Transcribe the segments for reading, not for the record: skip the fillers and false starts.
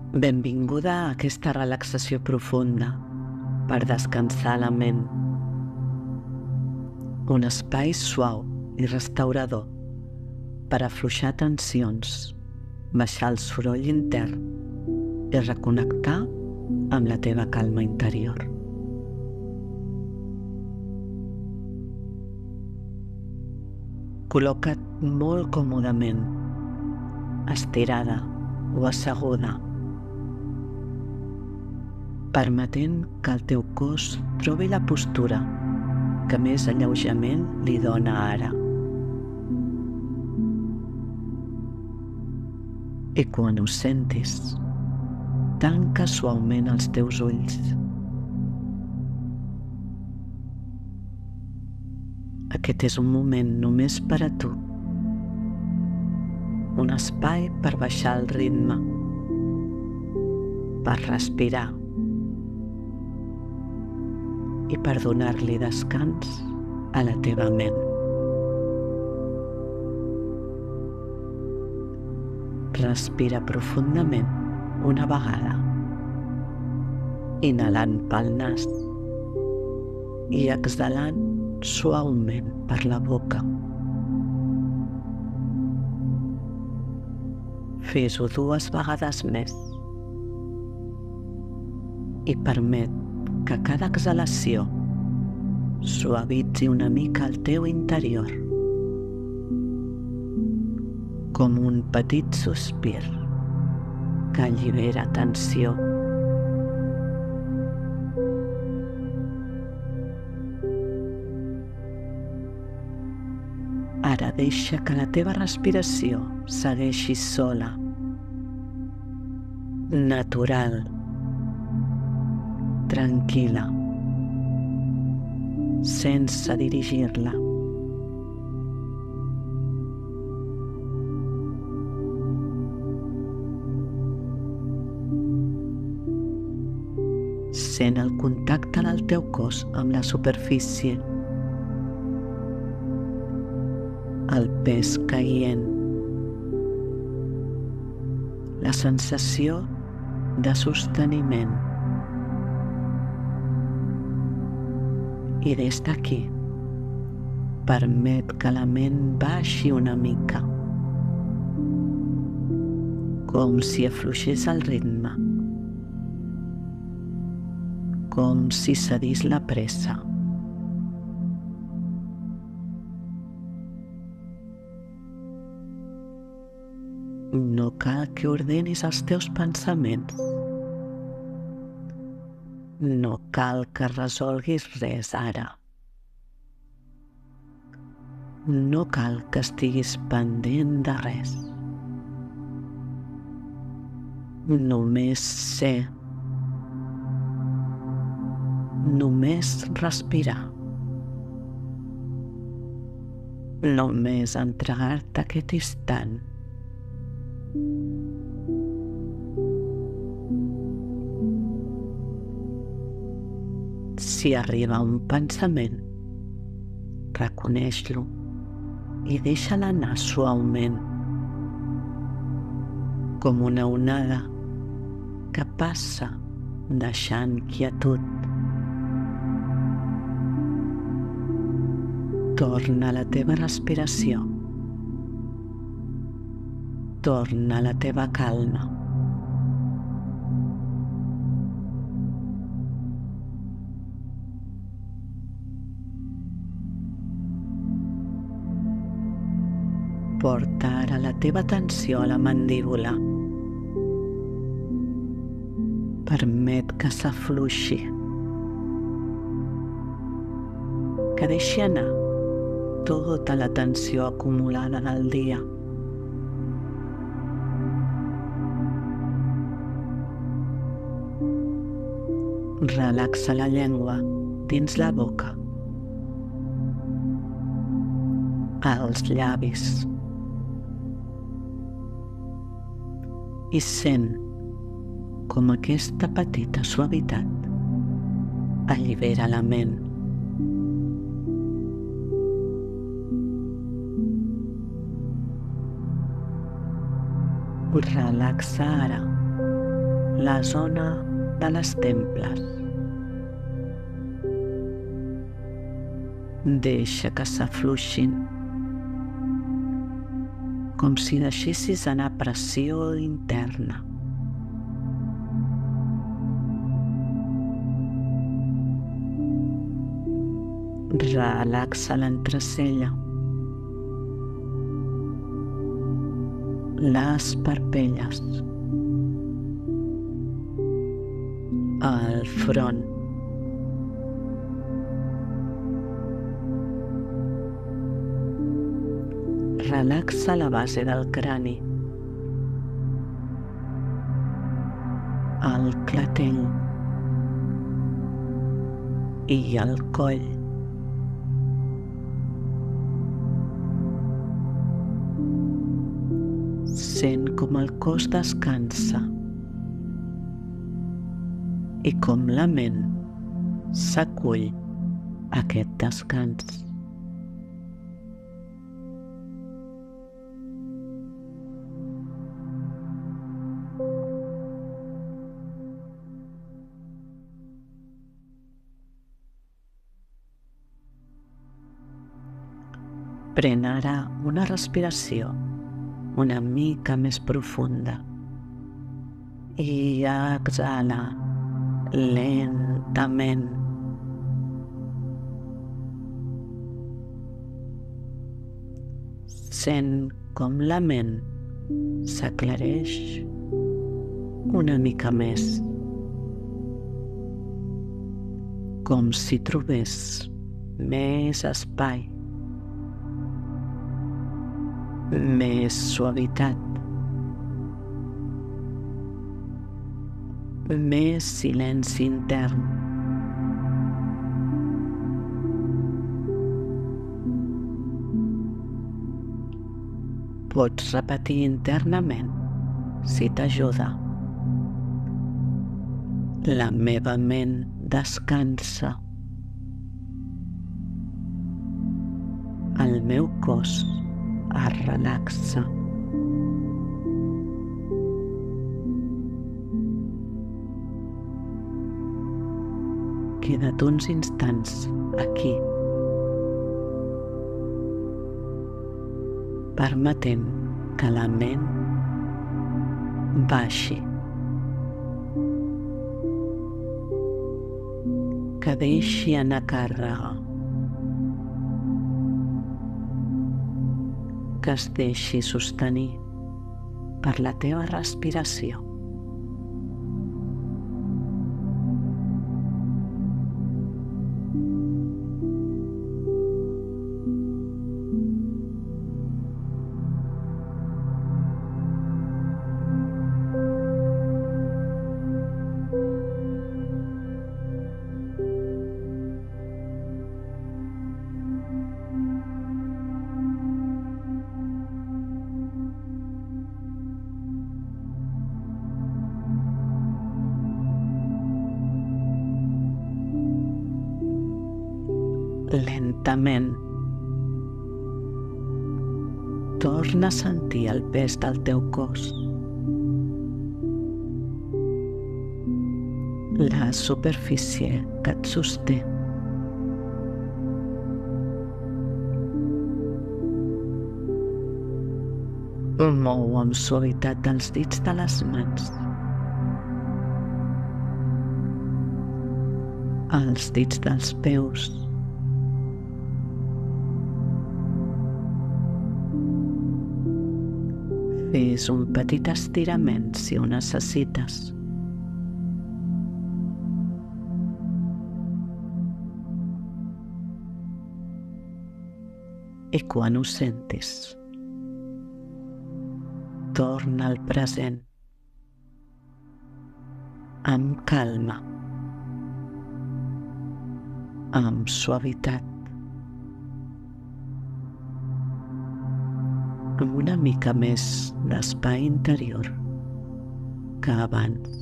Benvinguda a aquesta relaxació profunda per descansar la ment. Un espai suau i restaurador per afluixar tensions, baixar el soroll intern i reconnectar amb la teva calma interior. Col·loca't molt còmodament, estirada o asseguda, permetent que el teu cos trobi la postura que més alleujament li dona ara. I quan ho sentis, tanca suaument els teus ulls. Aquest és un moment només per a tu, un espai per baixar el ritme, per respirar i per donar-li descans a la teva ment. Respira profundament una vegada, inhalant pel nas i exhalant suaument per la boca. Fes-ho 2 vegades més i permet que cada exhalació suavitzi una mica el teu interior, com un petit sospir que allibera tensió. Ara deixa que la teva respiració segueixi sola, natural, tranquil·la, sense dirigir-la. Sent el contacte del teu cos amb la superfície, el pes caient, la sensació de sosteniment. I des d'aquí, permet que la ment baixi una mica, com si afluixés el ritme, com si cedís la pressa. No cal que ordenis els teus pensaments. No cal que resolguis res ara. No cal que estiguis pendent de res. Només ser. Només respirar. Només entregar-te aquest instant. Si arriba un pensament, reconeix-lo i deixa-la anar suaument, com una onada que passa deixant quietud. Torna a la teva respiració. Torna a la teva calma. Porta ara la teva atenció a la mandíbula. Permet que s'afluixi, que deixi anar tota la tensió acumulada del dia. Relaxa la llengua dins la boca, als llavis, i sent com aquesta petita suavitat allibera la ment. Relaxa ara la zona de les temples. Deixa que s'afluixin, com si deixessis anar pressió interna. Relaxa l'entrecella, les parpelles, el front, relaxa la base del crani, el clatell i el coll. Sent com el cos descansa i com la ment s'acull a aquest descans. Pren ara una respiració una mica més profunda i exhala lentament. Sent com la ment s'aclareix una mica més, com si trobés més espai, més suavitat, més silenci intern. Pots repetir internament, si t'ajuda. La meva ment descansa. El meu cos es relaxa. Queda't uns instants aquí, permetent que la ment baixi, que deixi anar càrrega, que es deixi sostenir per la teva respiració. Lentament, torna a sentir el pes del teu cos, la superfície que et sosté. Mou amb suavitat els dits de les mans, els dits dels peus, fes un petit estirament si ho necessites. I quan ho sentis, torna al present, amb calma, amb suavitat, amb una mica més d'espai interior que abans.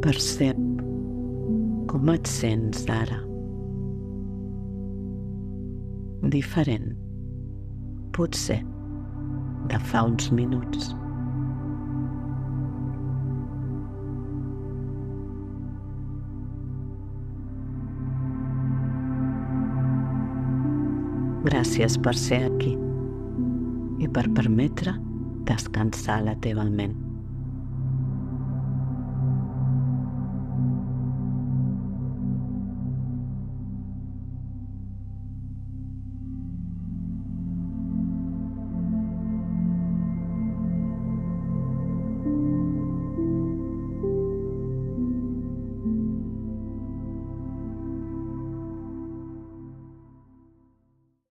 Percep com et sents ara. Diferent, potser de fa uns minuts. Gràcies per ser aquí i per permetre descansar la teva ment.